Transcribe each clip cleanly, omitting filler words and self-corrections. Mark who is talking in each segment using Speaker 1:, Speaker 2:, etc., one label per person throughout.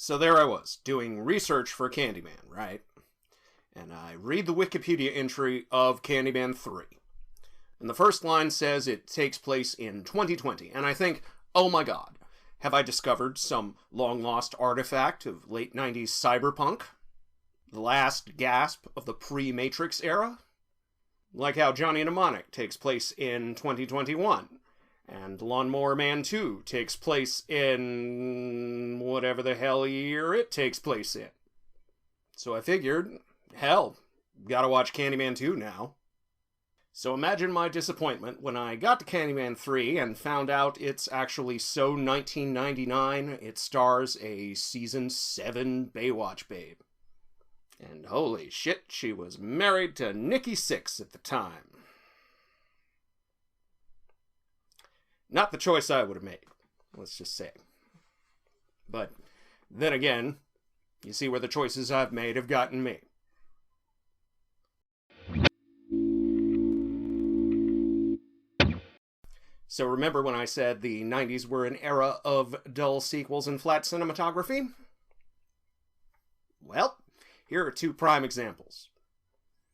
Speaker 1: So there I was, doing research for Candyman, right? And I read the Wikipedia entry of Candyman 3. And the first line says it takes place in 2020. And I think, oh my god, have I discovered some long-lost artifact of late 90s cyberpunk? The last gasp of the pre-Matrix era? Like how Johnny Mnemonic takes place in 2021. And Lawnmower Man 2 takes place in whatever the hell year it takes place in. So I figured, hell, gotta watch Candyman 2 now. So imagine my disappointment when I got to Candyman 3 and found out it's actually so 1999 it stars a Season 7 Baywatch babe. And holy shit, she was married to Nikki Sixx at the time. Not the choice I would have made, let's just say. But then again, you see where the choices I've made have gotten me. So remember when I said the 90s were an era of dull sequels and flat cinematography? Well, here are two prime examples.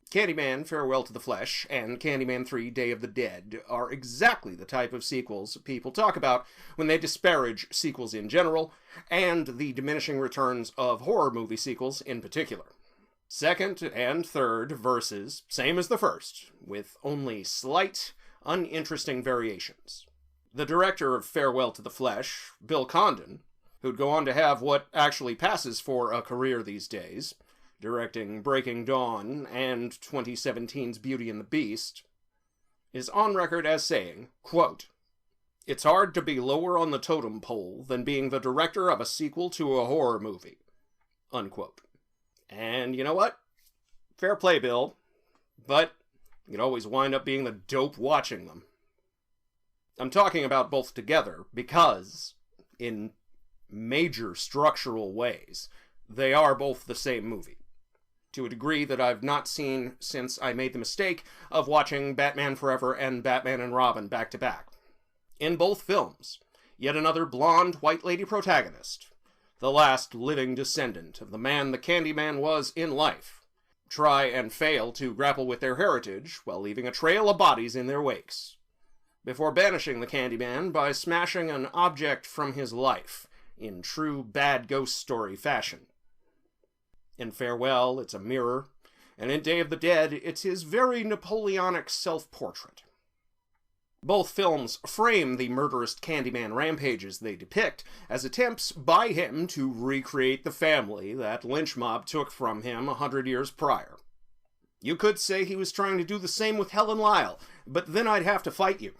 Speaker 1: Candyman Farewell to the Flesh and Candyman 3 Day of the Dead are exactly the type of sequels people talk about when they disparage sequels in general, and the diminishing returns of horror movie sequels in particular. Second and third verses, same as the first, with only slight, uninteresting variations. The director of Farewell to the Flesh, Bill Condon, who'd go on to have what actually passes for a career these days, directing Breaking Dawn and 2017's Beauty and the Beast, is on record as saying, quote, "It's hard to be lower on the totem pole than being the director of a sequel to a horror movie," unquote. And you know what? Fair play, Bill. But you'd always wind up being the dope watching them. I'm talking about both together because, in major structural ways, they are both the same movie. To a degree that I've not seen since I made the mistake of watching Batman Forever and Batman and Robin back to back. In both films, yet another blonde white lady protagonist, the last living descendant of the man the Candyman was in life, try and fail to grapple with their heritage while leaving a trail of bodies in their wakes, before banishing the Candyman by smashing an object from his life in true bad ghost story fashion. In Farewell, it's a mirror, and in Day of the Dead, it's his very Napoleonic self-portrait. Both films frame the murderous Candyman rampages they depict as attempts by him to recreate the family that lynch mob took from him 100 years prior. You could say he was trying to do the same with Helen Lyle, but then I'd have to fight you.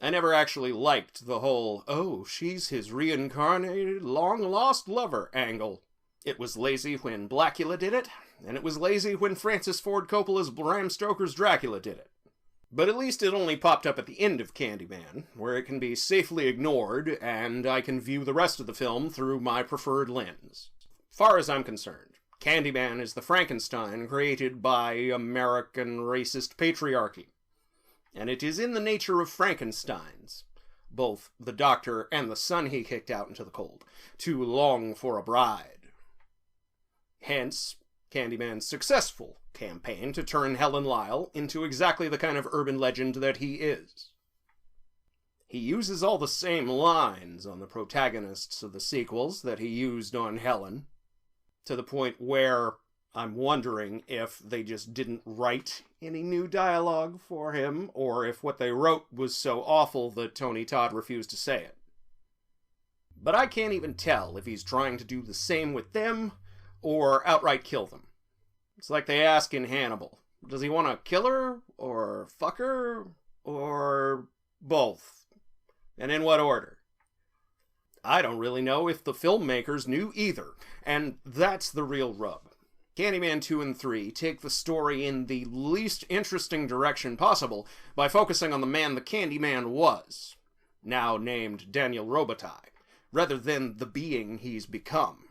Speaker 1: I never actually liked the whole, oh, she's his reincarnated, long-lost lover angle. It was lazy when Blackula did it, and it was lazy when Francis Ford Coppola's Bram Stoker's Dracula did it. But at least it only popped up at the end of Candyman, where it can be safely ignored, and I can view the rest of the film through my preferred lens. Far as I'm concerned, Candyman is the Frankenstein created by American racist patriarchy. And it is in the nature of Frankensteins, both the doctor and the son he kicked out into the cold, to long for a bride. Hence, Candyman's successful campaign to turn Helen Lyle into exactly the kind of urban legend that he is. He uses all the same lines on the protagonists of the sequels that he used on Helen, to the point where I'm wondering if they just didn't write any new dialogue for him, or if what they wrote was so awful that Tony Todd refused to say it. But I can't even tell if he's trying to do the same with them, or outright kill them. It's like they ask in Hannibal, does he want to kill her, or fuck her, or both? And in what order? I don't really know if the filmmakers knew either, and that's the real rub. Candyman 2 and 3 take the story in the least interesting direction possible by focusing on the man the Candyman was, now named Daniel Robitaille, rather than the being he's become.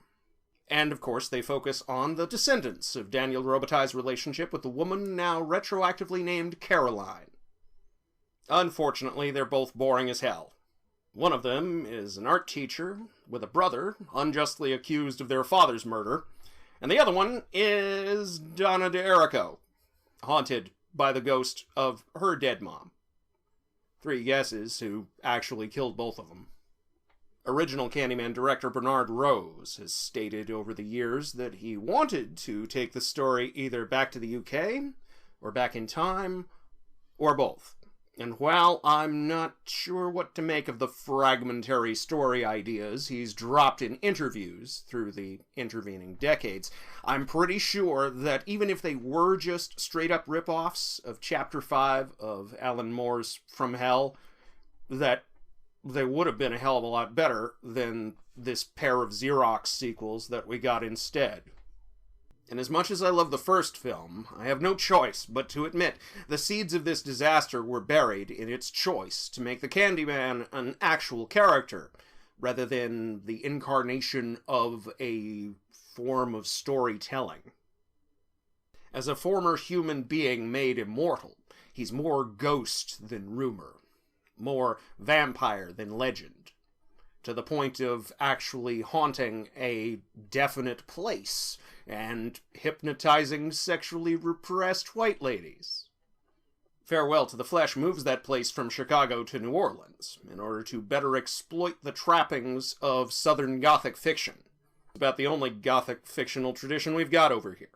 Speaker 1: And, of course, they focus on the descendants of Daniel Robitaille's relationship with the woman now retroactively named Caroline. Unfortunately, they're both boring as hell. One of them is an art teacher, with a brother unjustly accused of their father's murder, and the other one is Donna d'Errico, haunted by the ghost of her dead mom. 3 guesses who actually killed both of them. Original Candyman director Bernard Rose has stated over the years that he wanted to take the story either back to the UK, or back in time, or both. And while I'm not sure what to make of the fragmentary story ideas he's dropped in interviews through the intervening decades, I'm pretty sure that even if they were just straight-up rip-offs of Chapter 5 of Alan Moore's From Hell, that they would have been a hell of a lot better than this pair of Xerox sequels that we got instead. And as much as I love the first film, I have no choice but to admit the seeds of this disaster were buried in its choice to make the Candyman an actual character, rather than the incarnation of a form of storytelling. As a former human being made immortal, he's more ghost than rumor, more vampire than legend, to the point of actually haunting a definite place and hypnotizing sexually repressed white ladies. Farewell to the Flesh moves that place from Chicago to New Orleans in order to better exploit the trappings of Southern Gothic fiction. It's about the only Gothic fictional tradition we've got over here.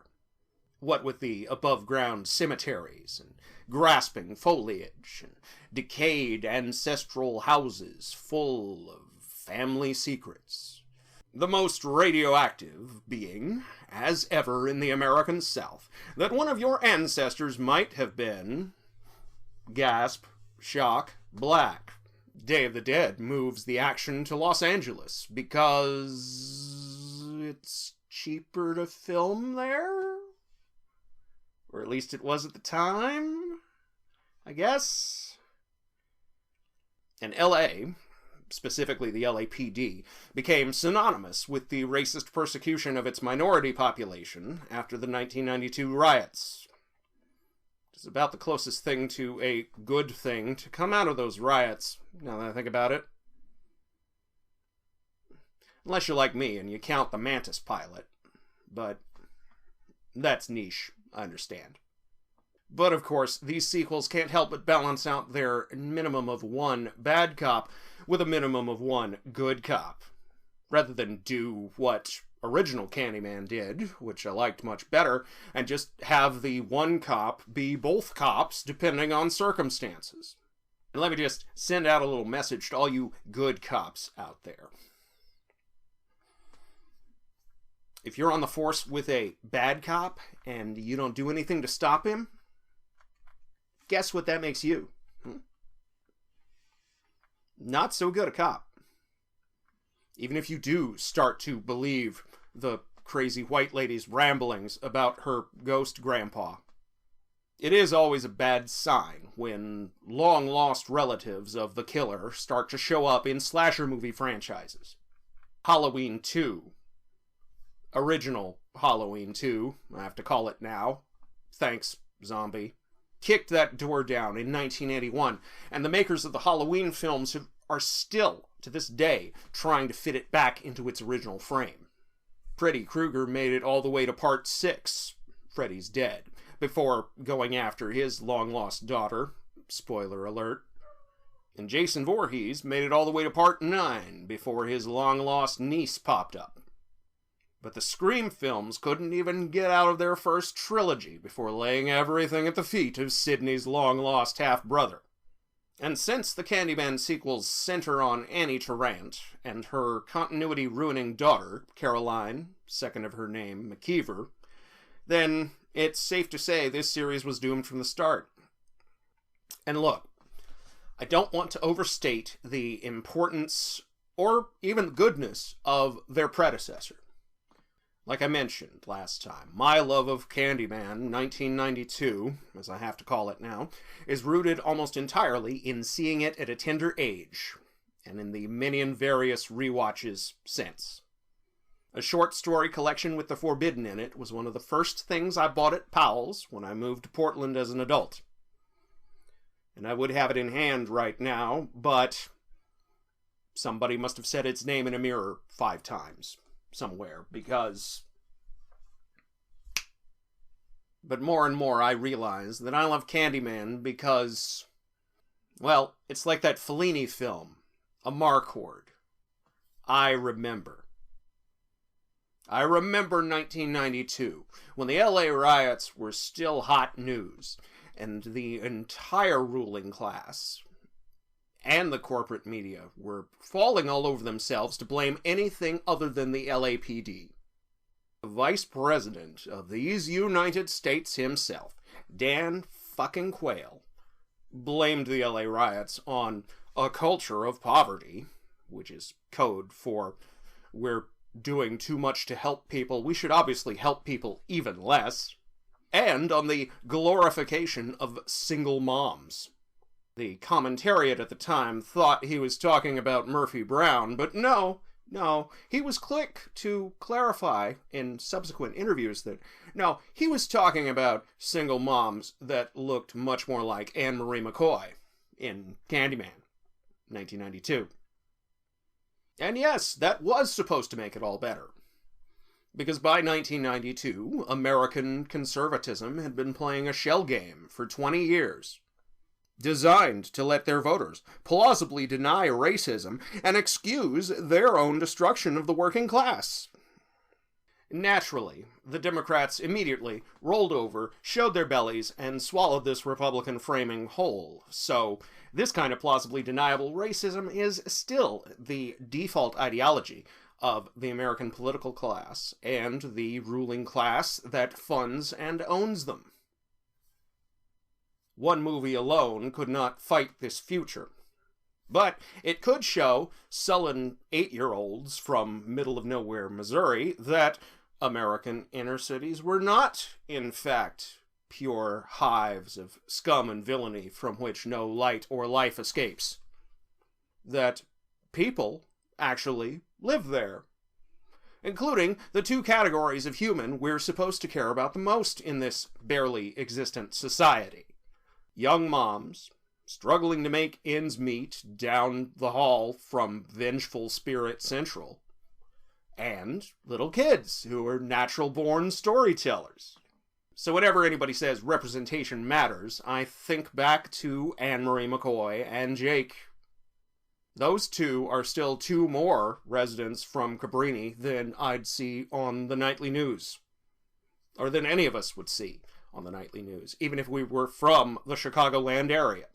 Speaker 1: What with the above-ground cemeteries and grasping foliage and decayed ancestral houses full of family secrets. The most radioactive being, as ever in the American South, that one of your ancestors might have been, gasp, shock, black. Day of the Dead moves the action to Los Angeles because it's cheaper to film there? Or at least it was at the time, I guess. And L.A., specifically the LAPD, became synonymous with the racist persecution of its minority population after the 1992 riots. It's about the closest thing to a good thing to come out of those riots, now that I think about it. Unless you're like me and you count the Mantis pilot. But that's niche, I understand. But of course, these sequels can't help but balance out their minimum of one bad cop with a minimum of one good cop. Rather than do what original Candyman did, which I liked much better, and just have the one cop be both cops depending on circumstances. And let me just send out a little message to all you good cops out there. If you're on the force with a bad cop and you don't do anything to stop him, guess what that makes you? Not so good a cop. Even if you do start to believe the crazy white lady's ramblings about her ghost grandpa. It is always a bad sign when long-lost relatives of the killer start to show up in slasher movie franchises. Halloween 2. Original Halloween 2, I have to call it now. Thanks, zombie. Kicked that door down in 1981, and the makers of the Halloween films are still, to this day, trying to fit it back into its original frame. Freddy Krueger made it all the way to Part 6, Freddy's Dead, before going after his long-lost daughter, spoiler alert. And Jason Voorhees made it all the way to Part 9, before his long-lost niece popped up. But the Scream films couldn't even get out of their first trilogy before laying everything at the feet of Sidney's long-lost half-brother. And since the Candyman sequels center on Annie Tarrant and her continuity-ruining daughter, Caroline, second of her name, McKeever, then it's safe to say this series was doomed from the start. And look, I don't want to overstate the importance, or even goodness, of their predecessor. Like I mentioned last time, my love of Candyman 1992, as I have to call it now, is rooted almost entirely in seeing it at a tender age, and in the many and various rewatches since. A short story collection with the Forbidden in it was one of the first things I bought at Powell's when I moved to Portland as an adult. And I would have it in hand right now, but Somebody must have said its name in a mirror 5 times somewhere, because... But more and more I realize that I love Candyman because, well, it's like that Fellini film, A Marcord. I remember 1992, when the LA riots were still hot news, and the entire ruling class and the corporate media were falling all over themselves to blame anything other than the LAPD. The Vice President of these United States himself, Dan fucking Quayle, blamed the LA riots on a culture of poverty, which is code for we're doing too much to help people, we should obviously help people even less, and on the glorification of single moms. The commentariat at the time thought he was talking about Murphy Brown, but no, he was quick to clarify in subsequent interviews that, no, he was talking about single moms that looked much more like Anne Marie McCoy in Candyman, 1992. And yes, that was supposed to make it all better. Because by 1992, American conservatism had been playing a shell game for 20 years. Designed to let their voters plausibly deny racism and excuse their own destruction of the working class. Naturally, the Democrats immediately rolled over, showed their bellies, and swallowed this Republican framing whole. So, this kind of plausibly deniable racism is still the default ideology of the American political class and the ruling class that funds and owns them. One movie alone could not fight this future. But it could show sullen 8-year-olds from middle-of-nowhere Missouri that American inner cities were not, in fact, pure hives of scum and villainy from which no light or life escapes. That people actually live there, including the 2 categories of human we're supposed to care about the most in this barely existent society. Young moms, struggling to make ends meet down the hall from Vengeful Spirit Central, and little kids who are natural-born storytellers. So whenever anybody says representation matters, I think back to Anne Marie McCoy and Jake. Those 2 are still 2 more residents from Cabrini than I'd see on the nightly news, or than any of us would see on the nightly news, even if we were from the Chicagoland area.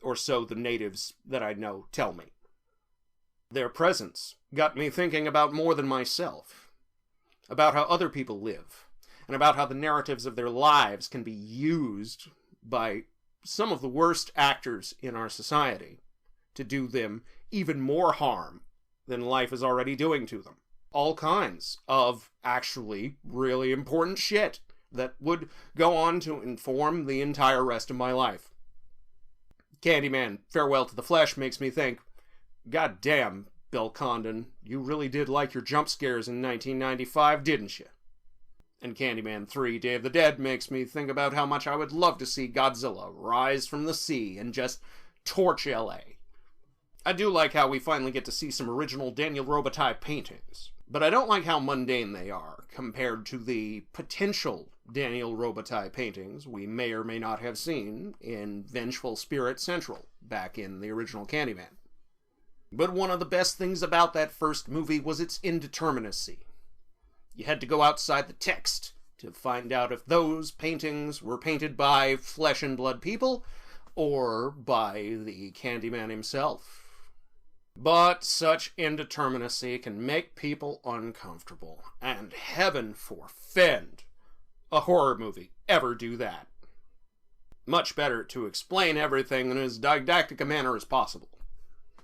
Speaker 1: Or so the natives that I know tell me. Their presence got me thinking about more than myself, about how other people live, and about how the narratives of their lives can be used by some of the worst actors in our society to do them even more harm than life is already doing to them. All kinds of actually really important shit that would go on to inform the entire rest of my life. Candyman, Farewell to the Flesh makes me think, God damn, Bill Condon, you really did like your jump scares in 1995, didn't you? And Candyman 3, Day of the Dead makes me think about how much I would love to see Godzilla rise from the sea and just torch LA. I do like how we finally get to see some original Daniel Robitaille paintings, but I don't like how mundane they are compared to the potential Daniel Robitaille paintings we may or may not have seen in Vengeful Spirit Central back in the original Candyman. But one of the best things about that first movie was its indeterminacy. You had to go outside the text to find out if those paintings were painted by flesh and blood people or by the Candyman himself. But such indeterminacy can make people uncomfortable, and heaven forfend a horror movie ever do that. Much better to explain everything in as didactic a manner as possible,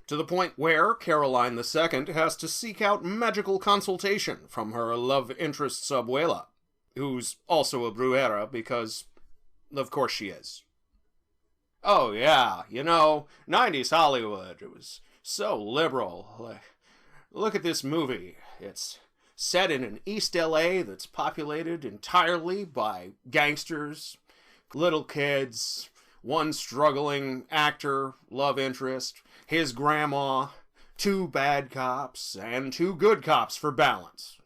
Speaker 1: to the point where Caroline II has to seek out magical consultation from her love interest's abuela, who's also a brujera because, of course she is. Oh yeah, 90s Hollywood, it was so liberal. Look at this movie. It's set in an East LA that's populated entirely by gangsters, little kids, one struggling actor, love interest, his grandma, 2 bad cops, and 2 good cops for balance.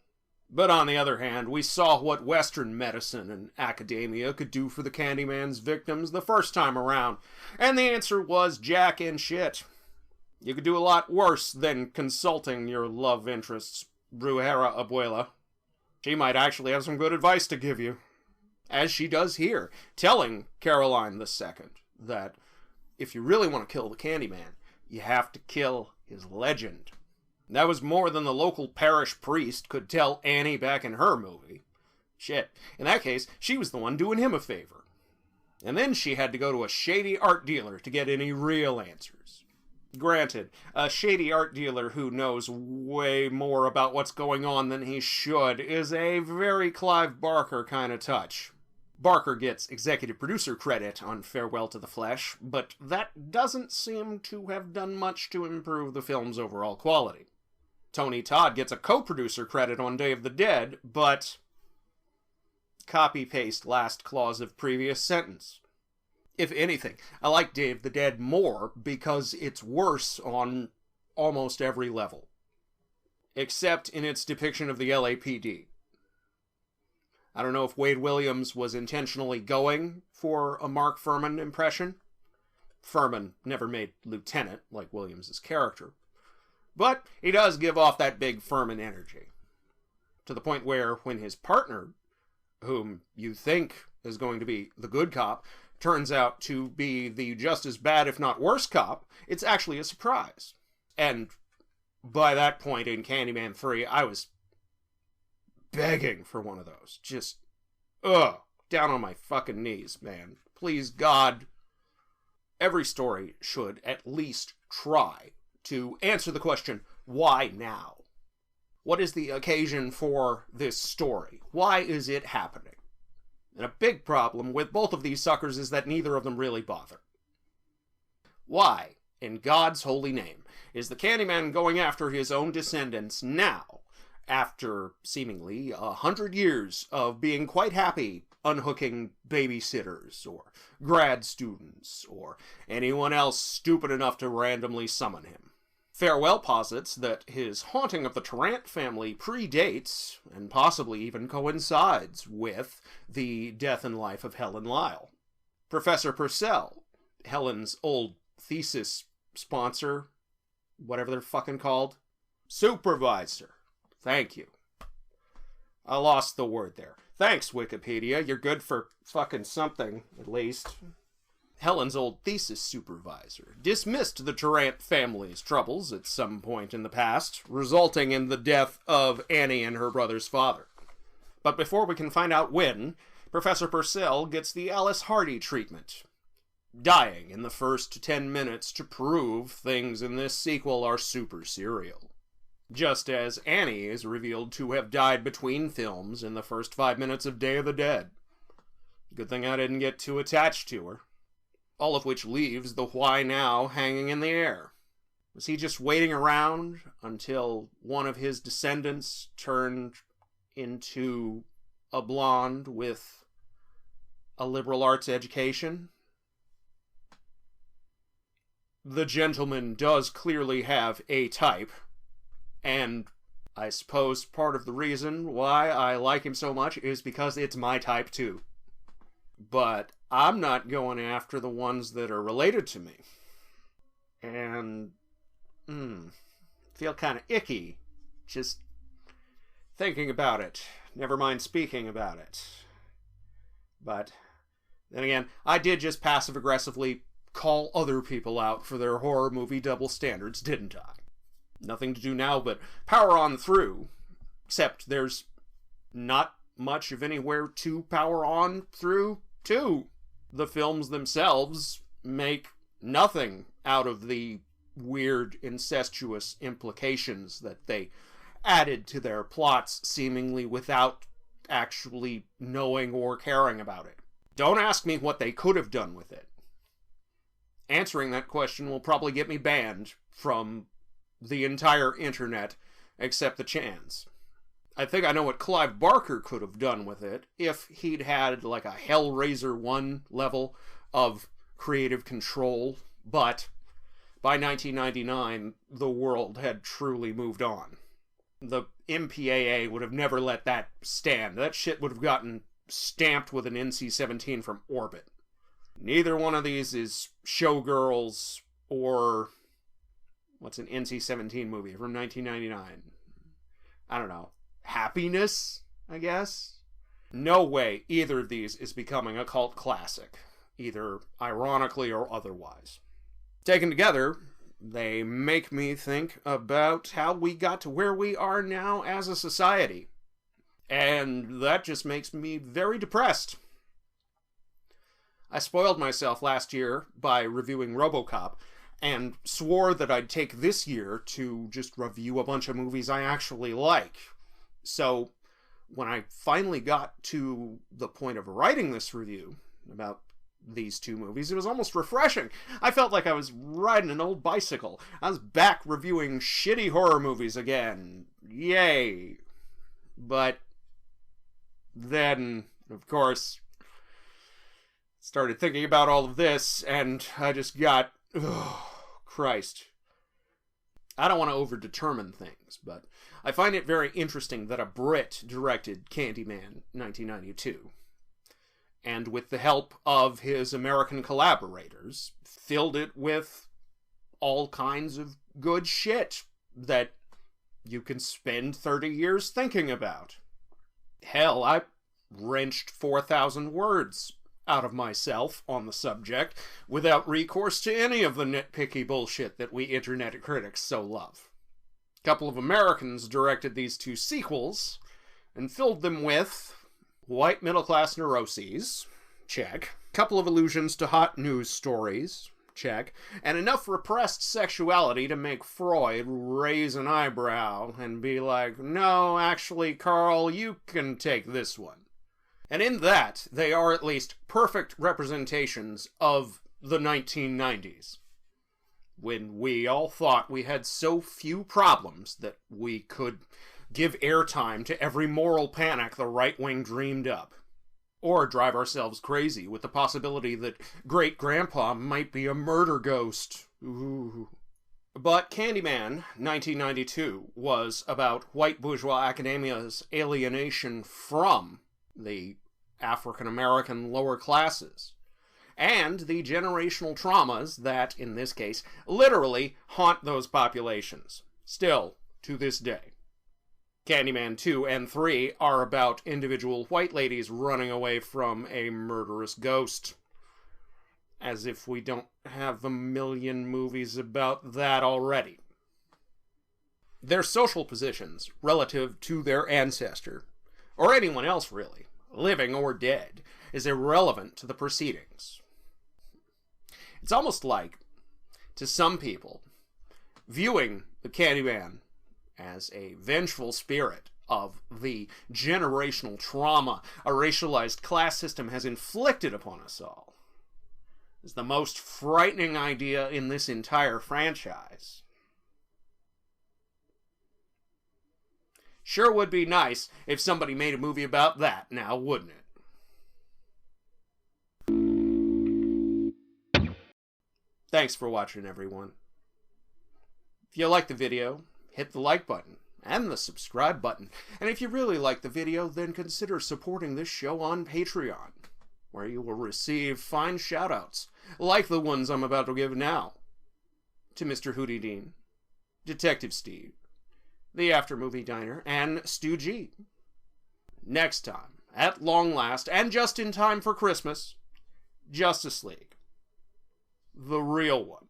Speaker 1: But on the other hand, we saw what Western medicine and academia could do for the Candyman's victims the first time around, and the answer was jack and shit. You could do a lot worse than consulting your love interest's Brujera abuela. She might actually have some good advice to give you. As she does here, telling Caroline II that if you really want to kill the Candyman, you have to kill his legend. That was more than the local parish priest could tell Annie back in her movie. Shit, in that case, she was the one doing him a favor. And then she had to go to a shady art dealer to get any real answers. Granted, a shady art dealer who knows way more about what's going on than he should is a very Clive Barker kind of touch. Barker gets executive producer credit on Farewell to the Flesh, but that doesn't seem to have done much to improve the film's overall quality. Tony Todd gets a co-producer credit on Day of the Dead, but copy-paste last clause of previous sentence. If anything, I like Day of the Dead more because it's worse on almost every level. Except in its depiction of the LAPD. I don't know if Wade Williams was intentionally going for a Mark Fuhrman impression. Fuhrman never made lieutenant, like Williams' character. But he does give off that big Fuhrman energy. To the point where, when his partner, whom you think is going to be the good cop, turns out to be the just as bad, if not worse cop, it's actually a surprise. And by that point in Candyman 3, I was begging for one of those. Just, down on my fucking knees, man. Please, God. Every story should at least try to answer the question, why now? What is the occasion for this story? Why is it happening? And a big problem with both of these suckers is that neither of them really bother. Why, in God's holy name, is the Candyman going after his own descendants now, after seemingly 100 years of being quite happy unhooking babysitters, or grad students, or anyone else stupid enough to randomly summon him? Farewell posits that his haunting of the Tarrant family predates, and possibly even coincides with, the death and life of Helen Lyle. Professor Purcell, Helen's old thesis sponsor, whatever they're fucking called, supervisor. Thank you. I lost the word there. Thanks, Wikipedia. You're good for fucking something, at least. Helen's old thesis supervisor dismissed the Tarrant family's troubles at some point in the past, resulting in the death of Annie and her brother's father. But before we can find out when, Professor Purcell gets the Alice Hardy treatment, dying in the first 10 minutes to prove things in this sequel are super serial. Just as Annie is revealed to have died between films in the first 5 minutes of Day of the Dead. Good thing I didn't get too attached to her. All of which leaves the why now hanging in the air. Was he just waiting around until one of his descendants turned into a blonde with a liberal arts education? The gentleman does clearly have a type, and I suppose part of the reason why I like him so much is because it's my type too. But I'm not going after the ones that are related to me. And, feel kind of icky just thinking about it. Never mind speaking about it. But, then again, I did just passive-aggressively call other people out for their horror movie double standards, didn't I? Nothing to do now but power on through. Except there's not much of anywhere to power on through to. The films themselves make nothing out of the weird incestuous implications that they added to their plots seemingly without actually knowing or caring about it. Don't ask me what they could have done with it. Answering that question will probably get me banned from the entire internet except the Chans. I think I know what Clive Barker could have done with it if he'd had like a Hellraiser 1 level of creative control, but by 1999, the world had truly moved on. The MPAA would have never let that stand. That shit would have gotten stamped with an NC-17 from orbit. Neither one of these is Showgirls or... what's an NC-17 movie from 1999? I don't know. Happiness, I guess? No way either of these is becoming a cult classic, either ironically or otherwise. Taken together, they make me think about how we got to where we are now as a society. And that just makes me very depressed. I spoiled myself last year by reviewing RoboCop, and swore that I'd take this year to just review a bunch of movies I actually like. So, when I finally got to the point of writing this review about these two movies, it was almost refreshing. I felt like I was riding an old bicycle. I was back reviewing shitty horror movies again. Yay. But then, of course, started thinking about all of this, and I just got... oh, Christ. I don't want to over-determine things, but I find it very interesting that a Brit directed Candyman 1992, and with the help of his American collaborators, filled it with all kinds of good shit that you can spend 30 years thinking about. Hell, I wrenched 4,000 words out of myself on the subject without recourse to any of the nitpicky bullshit that we internet critics so love. A couple of Americans directed these two sequels and filled them with white middle-class neuroses, check, couple of allusions to hot news stories, check, and enough repressed sexuality to make Freud raise an eyebrow and be like, no, actually, Carl, you can take this one. And in that, they are at least perfect representations of the 1990s, when we all thought we had so few problems that we could give airtime to every moral panic the right wing dreamed up, or drive ourselves crazy with the possibility that great-grandpa might be a murder ghost. Ooh. But Candyman 1992 was about white bourgeois academia's alienation from the African-American lower classes, and the generational traumas that, in this case, literally haunt those populations, still to this day. Candyman 2 and 3 are about individual white ladies running away from a murderous ghost. As if we don't have a million movies about that already. Their social positions relative to their ancestor, or anyone else really, living or dead, is irrelevant to the proceedings. It's almost like, to some people, viewing the Candyman as a vengeful spirit of the generational trauma a racialized class system has inflicted upon us all is the most frightening idea in this entire franchise. Sure would be nice if somebody made a movie about that now, wouldn't it? Thanks for watching, everyone. If you like the video, hit the like button and the subscribe button. And if you really like the video, then consider supporting this show on Patreon, where you will receive fine shoutouts, like the ones I'm about to give now, to Mr. Hootie Dean, Detective Steve, The After Movie Diner, and Stu G. Next time, at long last, and just in time for Christmas, Justice League. The real one.